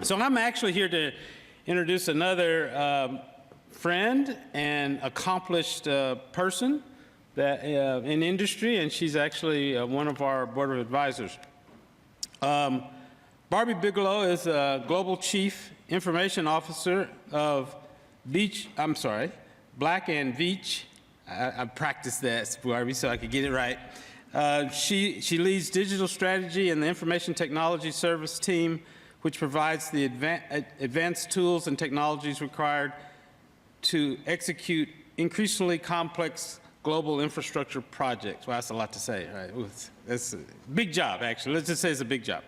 So I'm actually here to introduce another friend and accomplished person that in industry, and she's actually one of our board of advisors. Barbie Bigelow is a Global Chief Information Officer of Black and Veatch. I practiced that, Barbie, so I could get it right. She leads digital strategy and the information technology service team, which provides the advanced tools and technologies required to execute increasingly complex global infrastructure projects. Well, that's a lot to say, right? It's a big job, actually. Let's just say it's a big job.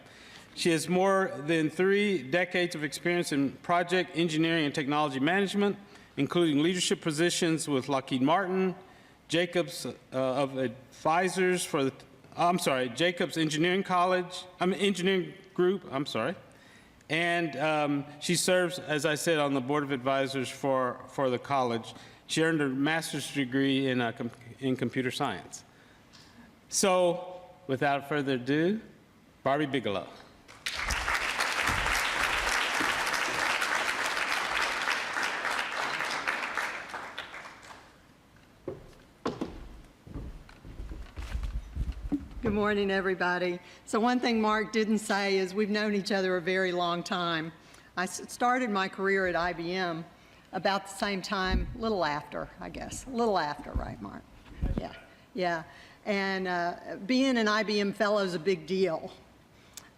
She has more than 3 decades of experience in project engineering and technology management, including leadership positions with Lockheed Martin, Jacobs advisors for the, Jacobs Engineering Engineering Group, and she serves, as I said, on the board of advisors for the college. She earned a master's degree in computer science. So, without further ado, Barbie Bigelow. Good morning, everybody. So one thing Mark didn't say is we've known each other a very long time. I started my career at IBM about the same time, a little after, I guess. A little after, right, Mark? Yeah. And being an IBM fellow is a big deal.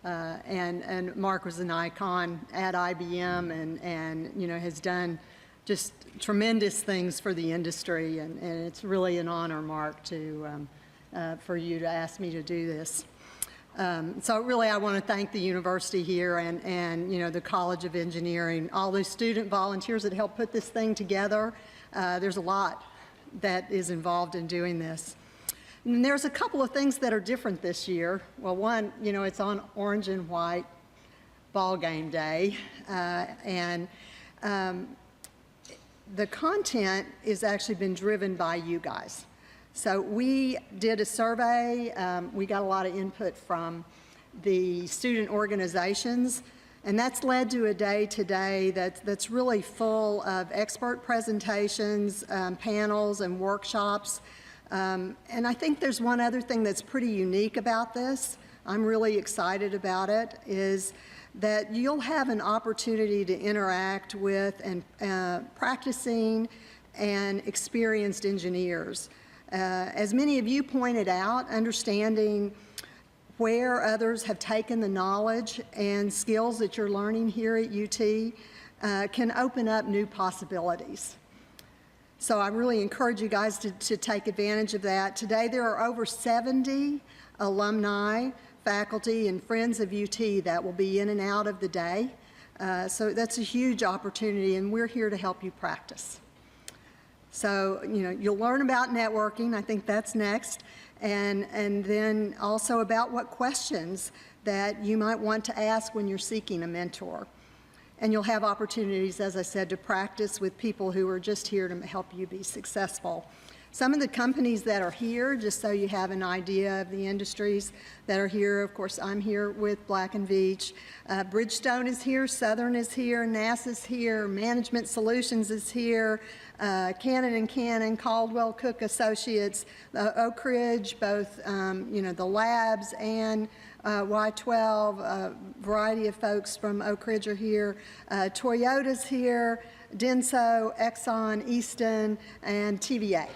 And Mark was an icon at IBM and you know, has done just tremendous things for the industry. And it's really an honor, Mark, for you to ask me to do this. So really I want to thank the university here and you know, the College of Engineering, all those student volunteers that helped put this thing together. There's a lot that is involved in doing this. And there's a couple of things that are different this year. Well, one, you know, it's on orange and white ball game day. The content has actually been driven by you guys. So we did a survey. We got a lot of input from the student organizations, and that's led to a day today that's really full of expert presentations, panels, and workshops. And I think there's one other thing that's pretty unique about this. I'm really excited about it, is that you'll have an opportunity to interact with and practicing and experienced engineers. As many of you pointed out, understanding where others have taken the knowledge and skills that you're learning here at UT can open up new possibilities. So I really encourage you guys to take advantage of that. Today there are over 70 alumni, faculty, and friends of UT that will be in and out of the day. So that's a huge opportunity, and we're here to help you practice. So, you know, you'll learn about networking, I think that's next, and then also about what questions that you might want to ask when you're seeking a mentor. And you'll have opportunities, as I said, to practice with people who are just here to help you be successful. Some of the companies that are here, just so you have an idea of the industries that are here, of course, I'm here with Black & Veatch. Bridgestone is here, Southern is here, NASA's here, Management Solutions is here, Cannon & Cannon, Caldwell Cook Associates, Oak Ridge, both you know, the labs and Y12, a variety of folks from Oak Ridge are here, Toyota's here, Denso, Exxon, Easton, and TVA.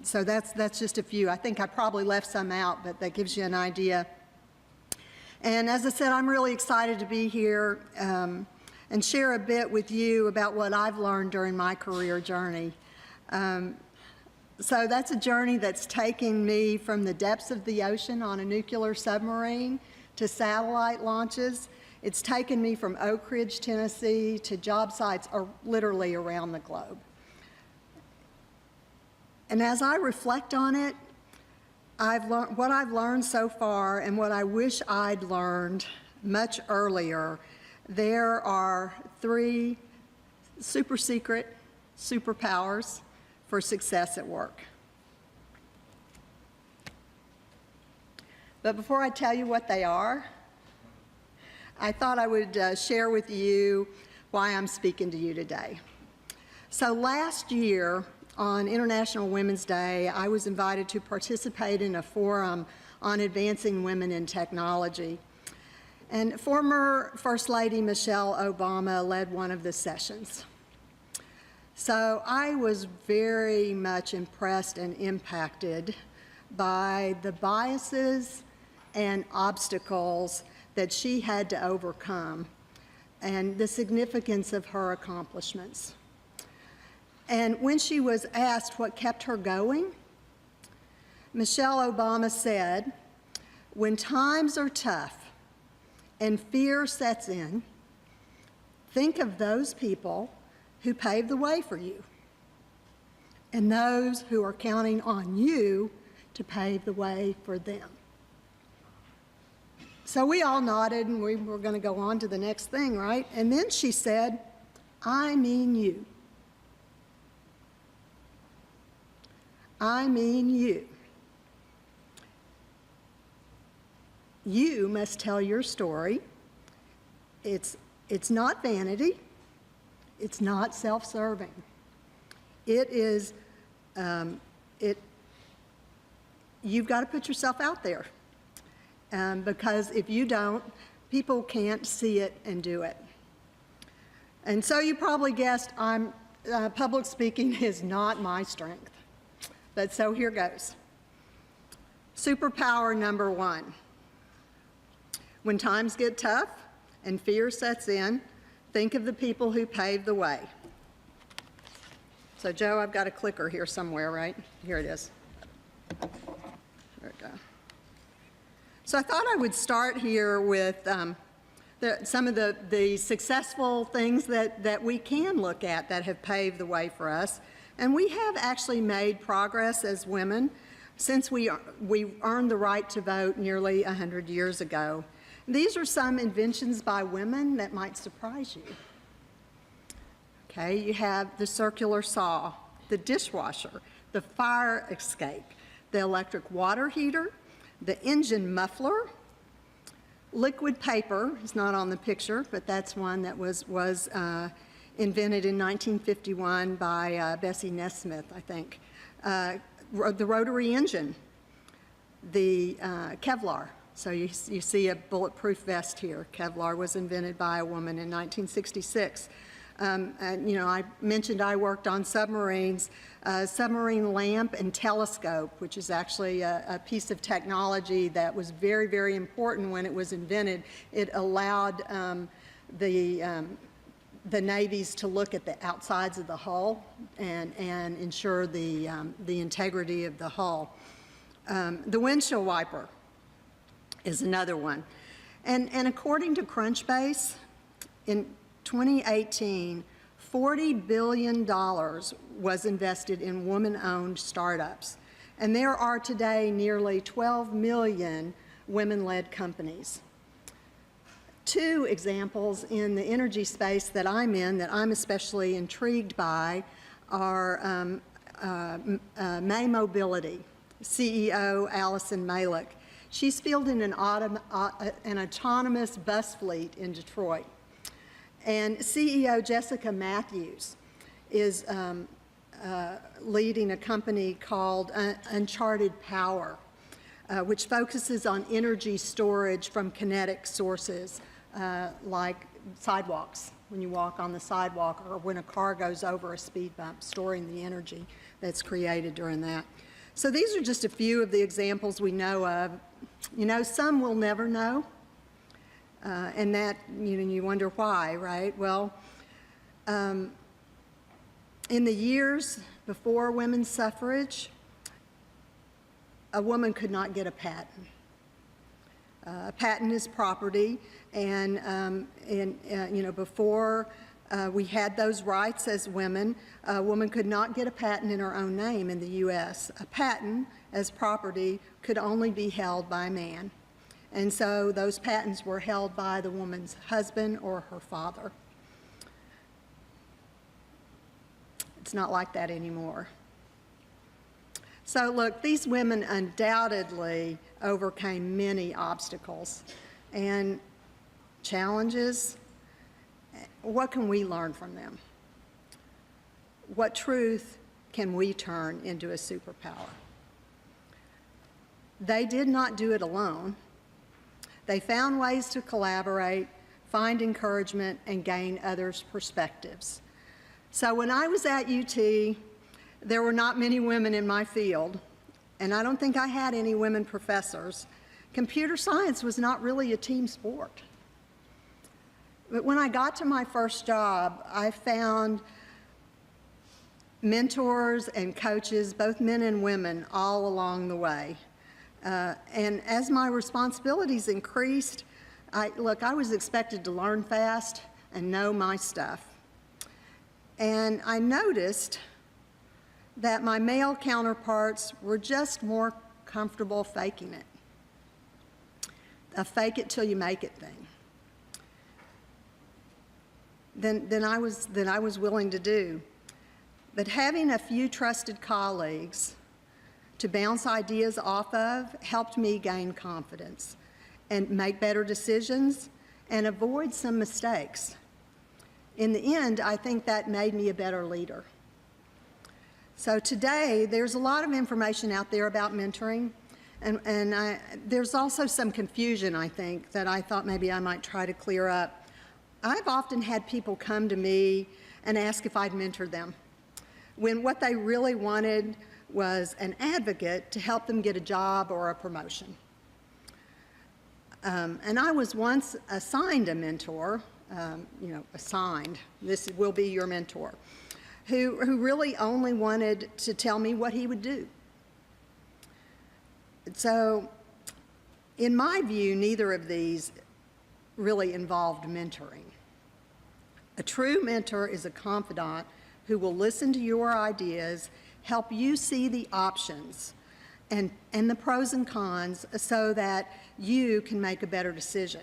So that's just a few. I think I probably left some out, but that gives you an idea. And as I said, I'm really excited to be here and share a bit with you about what I've learned during my career journey. So that's a journey that's taken me from the depths of the ocean on a nuclear submarine to satellite launches. It's taken me from Oak Ridge, Tennessee to job sites literally around the globe. And as I reflect on it, what I've learned so far and what I wish I'd learned much earlier, there are 3 super secret superpowers for success at work. But before I tell you what they are, I thought I would share with you why I'm speaking to you today. So last year, on International Women's Day, I was invited to participate in a forum on advancing women in technology. And former First Lady Michelle Obama led one of the sessions. So I was very much impressed and impacted by the biases and obstacles that she had to overcome and the significance of her accomplishments. And when she was asked what kept her going, Michelle Obama said, "When times are tough and fear sets in, think of those people who paved the way for you and those who are counting on you to pave the way for them." So we all nodded and we were going to go on to the next thing, right? And then she said, "I mean you. I mean you. You must tell your story. It's not vanity. It's not self-serving. It is, you've got to put yourself out there. Because if you don't, people can't see it and do it." And so you probably guessed public speaking is not my strength. But so here goes. Superpower number 1. When times get tough and fear sets in, think of the people who paved the way. So Joe, I've got a clicker here somewhere, right? Here it is. There we go. So I thought I would start here with some of the successful things that we can look at that have paved the way for us. And we have actually made progress as women since we earned the right to vote nearly 100 years ago. These are some inventions by women that might surprise you. Okay, you have the circular saw, the dishwasher, the fire escape, the electric water heater, the engine muffler, liquid paper is not on the picture, but that's one that was invented in 1951 by Bessie Nesmith, I think. The rotary engine, the Kevlar. So you see a bulletproof vest here. Kevlar was invented by a woman in 1966. And, you know, I mentioned I worked on submarines. Submarine lamp and telescope, which is actually a piece of technology that was very, very important when it was invented. It allowed the navies to look at the outsides of the hull and ensure the integrity of the hull. The windshield wiper is another one. And according to Crunchbase, in 2018, $40 billion was invested in woman-owned startups. And there are today nearly 12 million women-led companies. 2 examples in the energy space that I'm in that I'm especially intrigued by are May Mobility, CEO Allison Malick. She's fielding an autonomous bus fleet in Detroit. And CEO Jessica Matthews is leading a company called Uncharted Power, which focuses on energy storage from kinetic sources like sidewalks, when you walk on the sidewalk, or when a car goes over a speed bump, storing the energy that's created during that. So these are just a few of the examples we know of. You know, some we'll never know, and that, you know, you wonder why, right? Well, in the years before women's suffrage, a woman could not get a patent. A patent is property, and you know, before we had those rights as women, a woman could not get a patent in her own name in the U.S. A patent as property could only be held by a man. And so those patents were held by the woman's husband or her father. It's not like that anymore. So look, these women undoubtedly overcame many obstacles. And challenges, what can we learn from them? What truth can we turn into a superpower? They did not do it alone. They found ways to collaborate, find encouragement, and gain others' perspectives. So when I was at UT, there were not many women in my field, and I don't think I had any women professors. Computer science was not really a team sport. But when I got to my first job, I found mentors and coaches, both men and women, all along the way. And as my responsibilities increased, I was expected to learn fast and know my stuff. And I noticed that my male counterparts were just more comfortable faking it. A fake it till you make it thing. Than I was willing to do. But having a few trusted colleagues to bounce ideas off of helped me gain confidence and make better decisions and avoid some mistakes. In the end, I think that made me a better leader. So today, there's a lot of information out there about mentoring, and there's also some confusion, I think, that I thought maybe I might try to clear up. I've often had people come to me and ask if I'd mentor them, when what they really wanted was an advocate to help them get a job or a promotion. And I was once assigned a mentor, assigned, this will be your mentor, who really only wanted to tell me what he would do. So, in my view, neither of these really involved mentoring. A true mentor is a confidant who will listen to your ideas, help you see the options and the pros and cons so that you can make a better decision.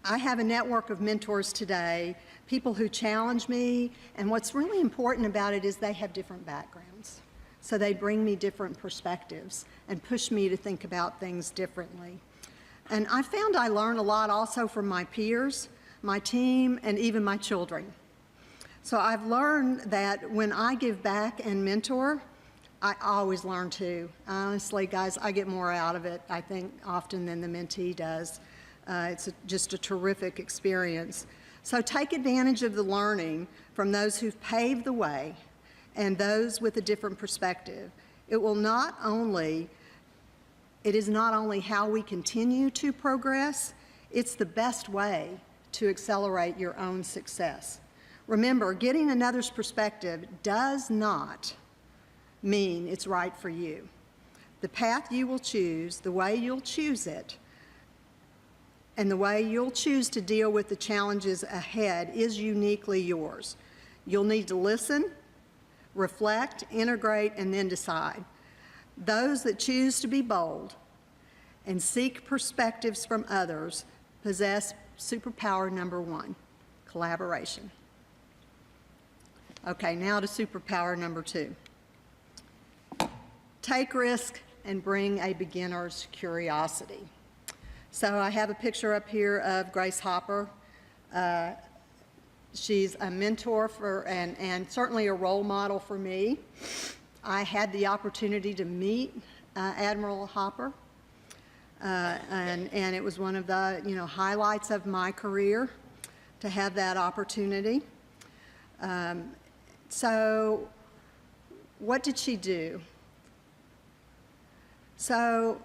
I have a network of mentors today, people who challenge me, and what's really important about it is they have different backgrounds. So they bring me different perspectives and push me to think about things differently. And I found I learn a lot also from my peers, my team, and even my children. So I've learned that when I give back and mentor, I always learn too. Honestly, guys, I get more out of it, I think, often than the mentee does. It's just a terrific experience. So take advantage of the learning from those who've paved the way and those with a different perspective. It is not only how we continue to progress, it's the best way to accelerate your own success. Remember, getting another's perspective does not mean it's right for you. The path you will choose, the way you'll choose it, and the way you'll choose to deal with the challenges ahead is uniquely yours. You'll need to listen, reflect, integrate, and then decide. Those that choose to be bold and seek perspectives from others possess superpower number one, collaboration. Okay, now to superpower number two. Take risk and bring a beginner's curiosity. So I have a picture up here of Grace Hopper. She's a mentor and certainly a role model for me. I had the opportunity to meet Admiral Hopper, and it was one of the highlights of my career to have that opportunity. So what did she do? So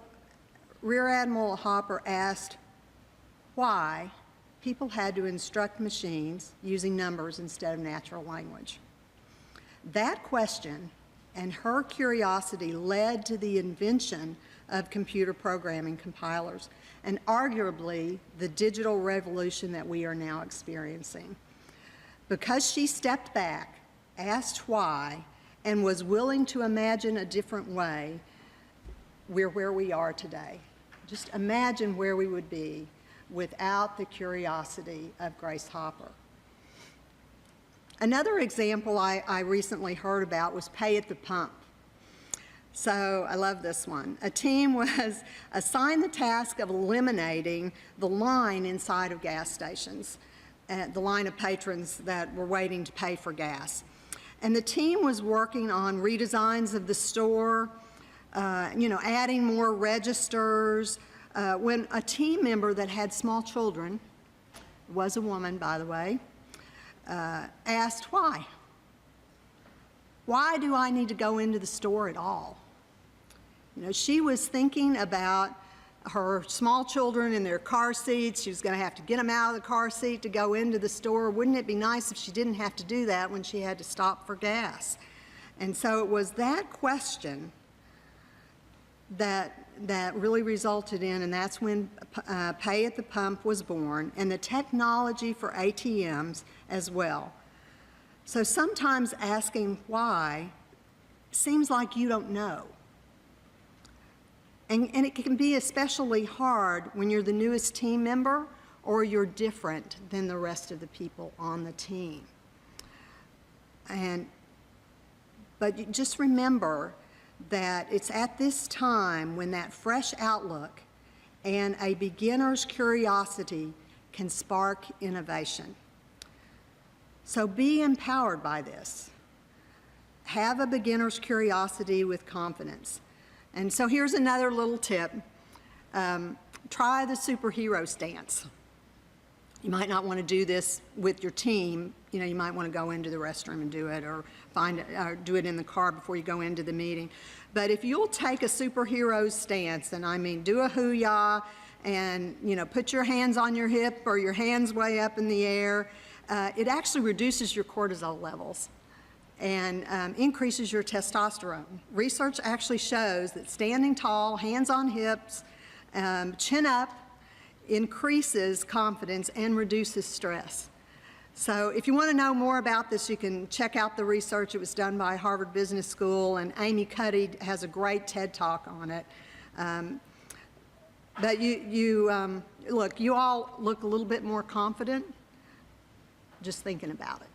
Rear Admiral Hopper asked why people had to instruct machines using numbers instead of natural language. That question and her curiosity led to the invention of computer programming compilers and arguably the digital revolution that we are now experiencing. Because she stepped back, asked why, and was willing to imagine a different way, we're where we are today. Just imagine where we would be without the curiosity of Grace Hopper. Another example I recently heard about was pay at the pump. So I love this one. A team was assigned the task of eliminating the line inside of gas stations, the line of patrons that were waiting to pay for gas. And the team was working on redesigns of the store, adding more registers. When a team member that had small children, was a woman, by the way, asked why. Why do I need to go into the store at all? She was thinking about her small children in their car seats. She was going to have to get them out of the car seat to go into the store. Wouldn't it be nice if she didn't have to do that when she had to stop for gas? And so it was that question that really resulted in, and that's when Pay at the Pump was born, and the technology for ATMs as well. So sometimes asking why seems like you don't know. And it can be especially hard when you're the newest team member or you're different than the rest of the people on the team. But you just remember that it's at this time when that fresh outlook and a beginner's curiosity can spark innovation. So be empowered by this. Have a beginner's curiosity with confidence. And so here's another little tip. Try the superhero stance. You might not want to do this with your team. You might want to go into the restroom and do it, or do it in the car before you go into the meeting. But if you'll take a superhero stance, and I mean do a hoo-yah, and put your hands on your hip or your hands way up in the air, it actually reduces your cortisol levels and increases your testosterone. Research actually shows that standing tall, hands on hips, chin up, increases confidence and reduces stress. So if you want to know more about this, you can check out the research. It was done by Harvard Business School, and Amy Cuddy has a great TED Talk on it. But look, you all look a little bit more confident just thinking about it.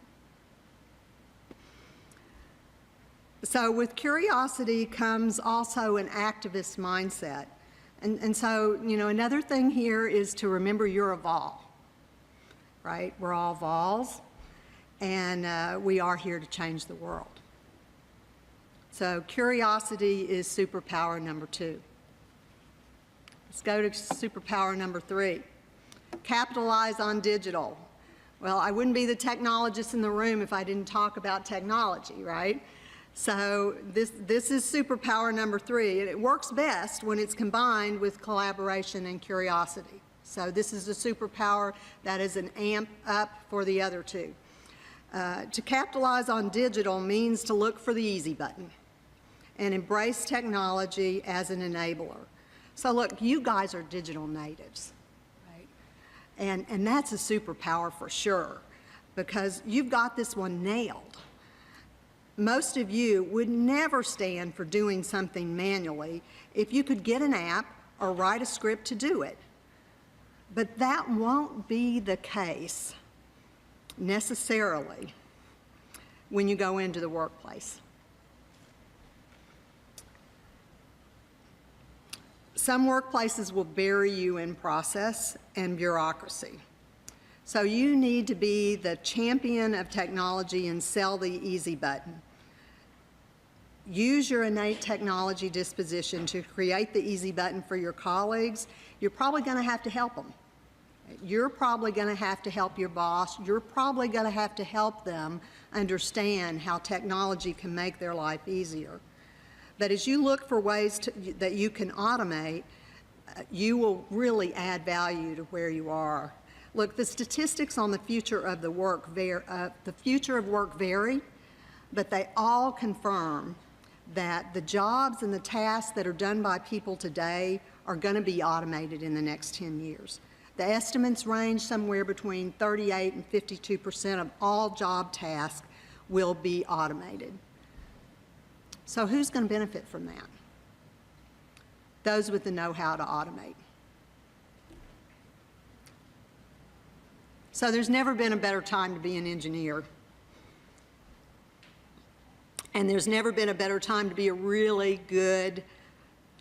So with curiosity comes also an activist mindset. And so, another thing here is to remember you're a vol, right? We're all vols, and we are here to change the world. So curiosity is superpower number 2. Let's go to superpower number 3. Capitalize on digital. Well, I wouldn't be the technologist in the room if I didn't talk about technology, right? So this is superpower number 3, and it works best when it's combined with collaboration and curiosity. So this is a superpower that is an amp up for the other 2. To capitalize on digital means to look for the easy button and embrace technology as an enabler. So look, you guys are digital natives, right? And that's a superpower for sure, because you've got this one nailed. Most of you would never stand for doing something manually if you could get an app or write a script to do it. But that won't be the case necessarily when you go into the workplace. Some workplaces will bury you in process and bureaucracy. So you need to be the champion of technology and sell the easy button. Use your innate technology disposition to create the easy button for your colleagues. You're probably going to have to help them. You're probably going to have to help your boss. You're probably going to have to help them understand how technology can make their life easier. But as you look for ways that you can automate, you will really add value to where you are. Look, the statistics on the future of work vary, but they all confirm that the jobs and the tasks that are done by people today are going to be automated in the next 10 years. The estimates range somewhere between 38 and 52% of all job tasks will be automated. So who's going to benefit from that? Those with the know-how to automate. So there's never been a better time to be an engineer. And there's never been a better time to be a really good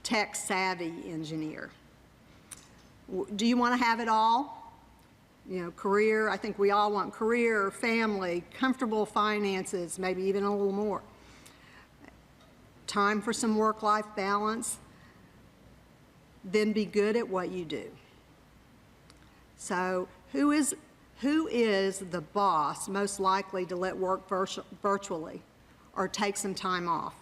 tech-savvy engineer. Do you want to have it all? You know, career, I think we all want career, family, comfortable finances, maybe even a little more. Time for some work-life balance. Then be good at what you do. So who is the boss most likely to let work virtually or take some time off?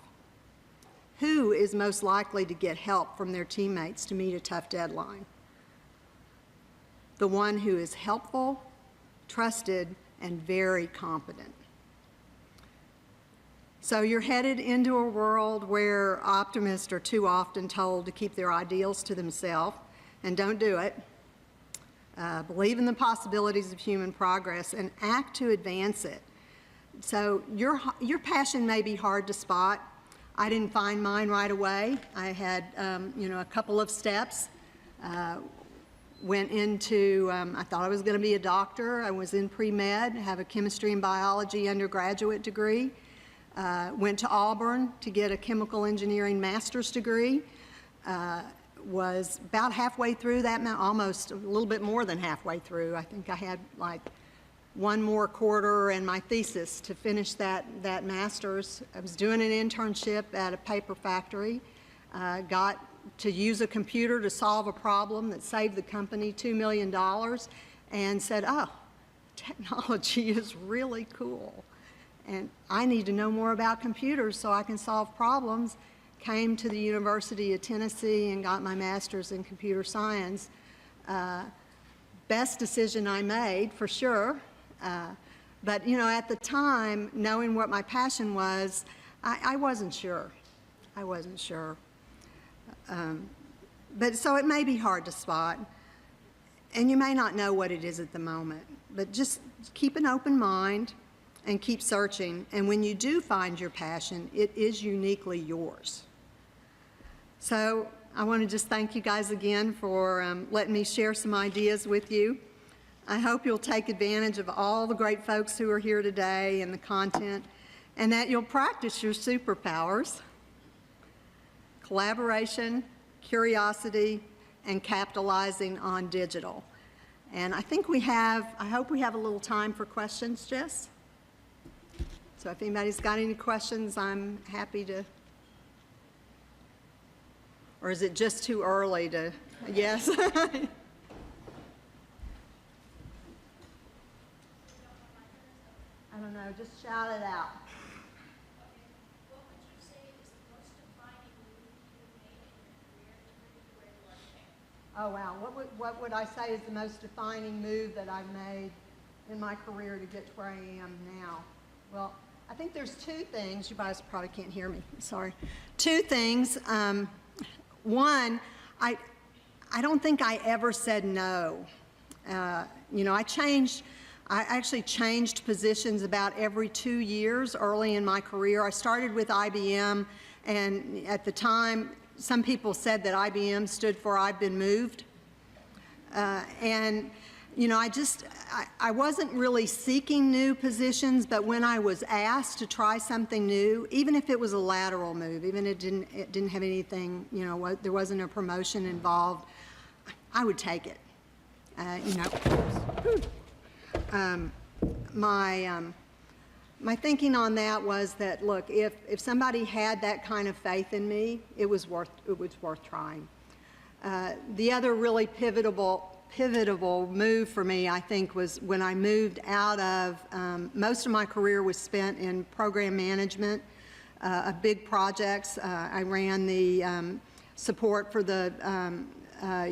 Who is most likely to get help from their teammates to meet a tough deadline? The one who is helpful, trusted, and very competent. So you're headed into a world where optimists are too often told to keep their ideals to themselves, and don't do it. Believe in the possibilities of human progress and act to advance it. So your passion may be hard to spot. I didn't find mine right away. I had a couple of steps. Went into, I thought I was going to be a doctor. I was in pre-med, have a chemistry and biology undergraduate degree. Went to Auburn to get a chemical engineering master's degree. Was about halfway through that, almost a little bit more than halfway through. I think I had like one more quarter and my thesis to finish that master's. I was doing an internship at a paper factory. Got to use a computer to solve a problem that saved the company $2 million, and said, oh, technology is really cool. And I need to know more about computers so I can solve problems. Came to the University of Tennessee and got my master's in computer science. Best decision I made, for sure. But, at the time, knowing what my passion was, I wasn't sure. I wasn't sure. But so it may be hard to spot, and you may not know what it is at the moment, but just keep an open mind and keep searching. And when you do find your passion, it is uniquely yours. So I want to just thank you guys again for letting me share some ideas with you. I hope you'll take advantage of all the great folks who are here today and the content, and that you'll practice your superpowers: collaboration, curiosity, and capitalizing on digital. And I hope we have a little time for questions, Jess. So if anybody's got any questions, I'm happy to. Or is it just too early to, yes? I don't know, just shout it out. What would you say is the most defining move you've made in your career to where you are today? Oh, wow. What would I say is the most defining move that I've made in my career to get to where I am now? Well, I think there's two things. You guys probably can't hear me. Sorry. Two things. One, I don't think I ever said no. I actually changed positions about every 2 years early in my career. I started with IBM, and at the time, some people said that IBM stood for I've been moved. I wasn't really seeking new positions, but when I was asked to try something new, even if it was a lateral move, even if it didn't have anything, there wasn't a promotion involved, I would take it. My thinking on that was that, look, if somebody had that kind of faith in me, it was worth trying. The other really pivotal move for me, I think, was when I moved out of, most of my career was spent in program management of big projects. I ran the support for the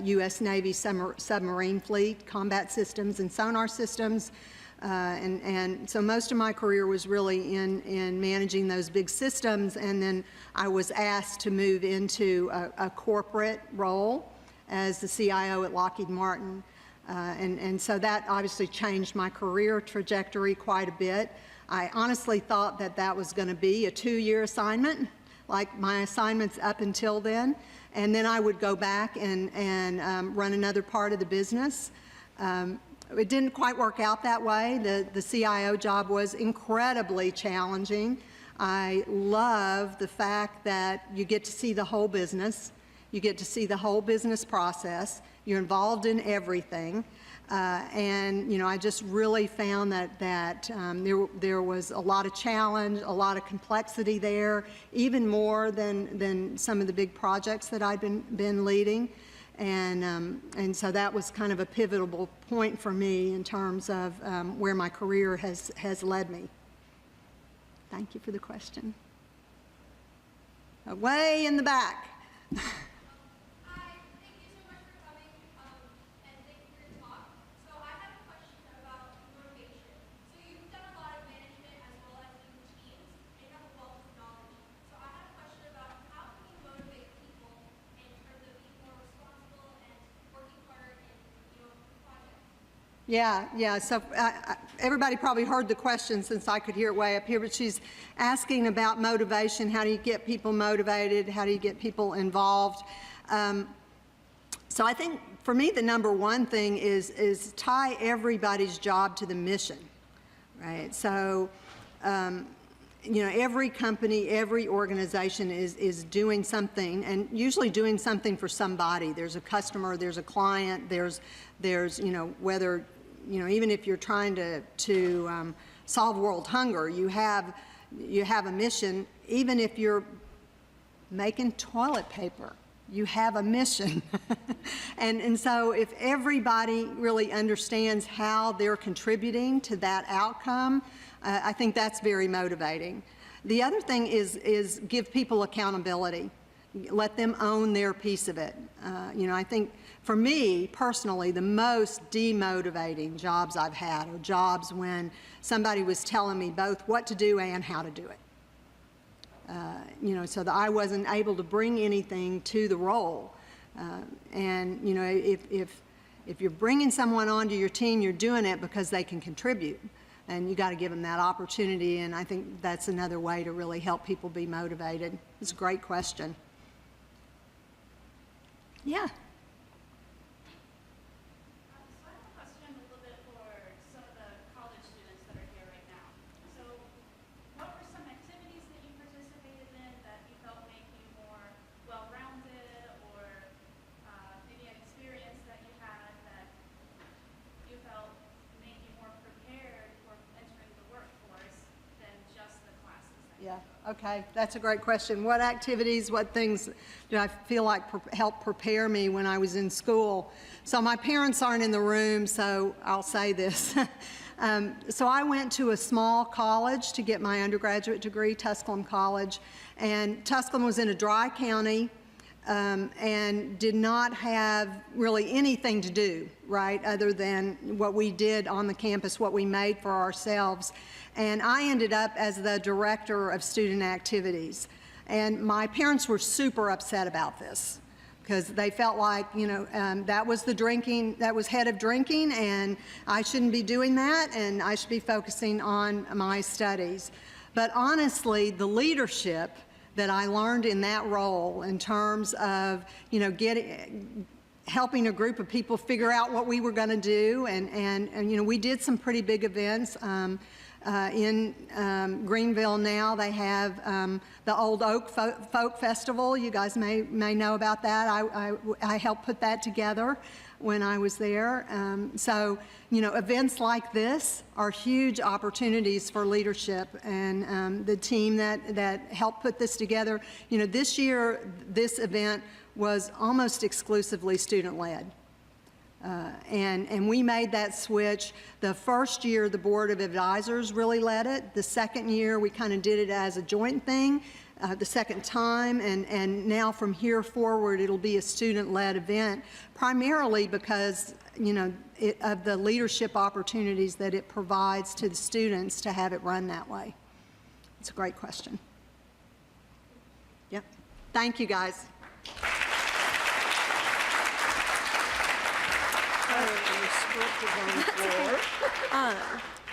U.S. Navy submarine fleet, combat systems and sonar systems. And so most of my career was really in managing those big systems, and then I was asked to move into a corporate role as the CIO at Lockheed Martin. And so that obviously changed my career trajectory quite a bit. I honestly thought that was going to be a 2-year assignment, like my assignments up until then, and then I would go back and run another part of the business. It didn't quite work out that way. The CIO job was incredibly challenging. I love the fact that you get to see the whole business. You get to see the whole business process. You're involved in everything. And, you know, I just really found that there was a lot of challenge, a lot of complexity there, even more than some of the big projects that I'd been leading. And so that was kind of a pivotal point for me in terms of where my career has led me. Thank you for the question. Way in the back. Hi, thank you so much for coming, and thank you for your talk. So I have a question about motivation. So you've done a lot of management as well as leading teams, and you have a wealth of knowledge. So I have a question about how can you motivate people in terms of being more responsible and working harder in, projects? Yeah. So everybody probably heard the question since I could hear it way up here, but she's asking about motivation. How do you get people motivated? How do you get people involved? So I think for me, the number one thing is tie everybody's job to the mission, right? So, every company, every organization is doing something, and usually doing something for somebody. There's a customer, there's a client, there's whether, even if you're trying to solve world hunger, you have a mission. Even if you're making toilet paper, you have a mission. and so if everybody really understands how they're contributing to that outcome, I think that's very motivating. The other thing is give people accountability. Let them own their piece of it. I think for me personally, the most demotivating jobs I've had are jobs when somebody was telling me both what to do and how to do it. So that I wasn't able to bring anything to the role. If you're bringing someone onto your team, you're doing it because they can contribute. And you got to give them that opportunity, and I think that's another way to really help people be motivated. It's a great question. Yeah. So I have a question a little bit for some of the college students that are here right now. So what were some activities that you participated in that you felt make you more well-rounded, or maybe an experience that you had that you felt made you more prepared for entering the workforce than just the classes that you took? Okay, that's a great question. What activities, what things did I feel like helped prepare me when I was in school? So my parents aren't in the room, so I'll say this. So I went to a small college to get my undergraduate degree, Tusculum College, and Tusculum was in a dry county and did not have really anything to do, right, other than what we did on the campus, what we made for ourselves. And I ended up as the director of student activities. And my parents were super upset about this because they felt like, that was that was head of drinking, and I shouldn't be doing that, and I should be focusing on my studies. But honestly, the leadership that I learned in that role in terms of, helping a group of people figure out what we were going to do, and we did some pretty big events. In Greenville now, they have the Old Oak Folk Festival. You guys may know about that. I helped put that together when I was there. So, events like this are huge opportunities for leadership, and the team that helped put this together. This year, this event was almost exclusively student-led. And we made that switch. The first year, the Board of Advisors really led it. The second year, we kind of did it as a joint thing. The second time, and now from here forward, it'll be a student-led event, primarily because, of the leadership opportunities that it provides to the students to have it run that way. It's a great question. Yep. Thank you, guys.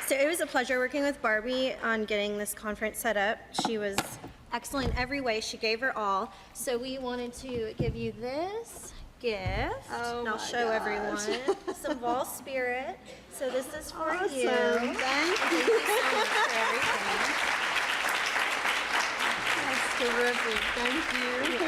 So it was a pleasure working with Barbie on getting this conference set up. She was excellent every way. She gave her all. So we wanted to give you this gift. And I'll show everyone some Vol Spirit. So this is for you. Thank you. Thank you so much for everything. Terrific, thank you.